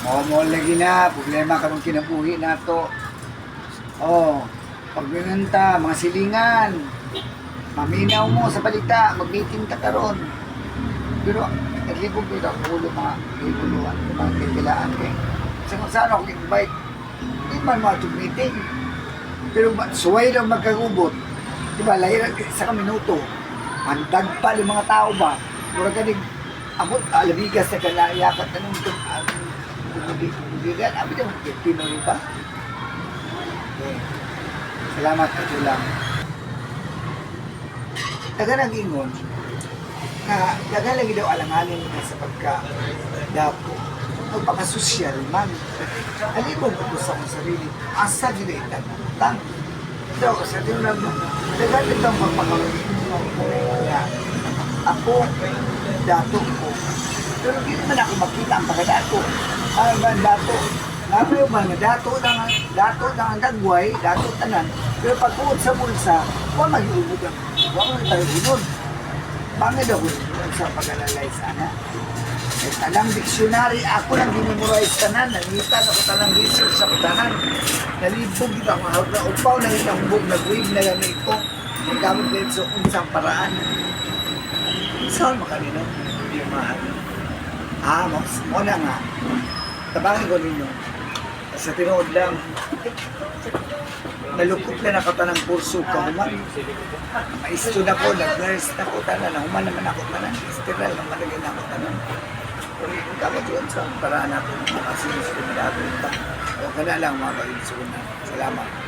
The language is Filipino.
mo lagi na, problema karong kinabuhi na to. Oh, pagbinanta, mga silingan. Maminaw mo sa balita, mag-meeting ta karon. Pero, naglibog dito ang ulo mga ibuluan, mga kikilaan kay. Kung saan ako invite, hindi man mga meeting. Pero suway lang magkagubot. Diba, lahir sa minuto. Mandag pa yung mga tao ba? Mura ganing, abot, alabigas na kalayakat na nung kumibigan. Abi daw, Pinoy ba? Okay. Salamat, ito lang. Taga nag-ingon, na taga lagi daw alanganin na sa pagka-dapo. Pagpakasosyal man. Alibong ko sa akong sarili. Asa dito itanong. So, sa din lang, taga itong magpakawin. Ako, dato ko. Pero hindi naman ako makita ang pagkadato. Ano ba ang dato? Nabi yung mga dato lang ang dagway, dato tanan. Pero pagkuot sa bulsa, huwag mag-iubugan. Huwag mo tayo ginod. Bangin ako sa pag-alalay sana. Eh, talang dictionary, ako lang dinimorize tanan. Nangita na ko talang research sa tanan. Nalibog dito ako. Na upaw na itambog, nag-wave na yan ito. Nagkamot din sa unsang paraan. Saan makanino? Hindi mahal. Mo na nga. Tabangin ko ninyo. Sa tinood lang, nalukot na nakatanang kurso ka human. Maisto na ko, nag-nurse na ko tanan. Human naman ako tanan. Sterile naman lagi na ako tanan. Kung kamot yun sa paraan natin, makasinis ko na dapat. O ka na lang mga kainsunan. Salamat.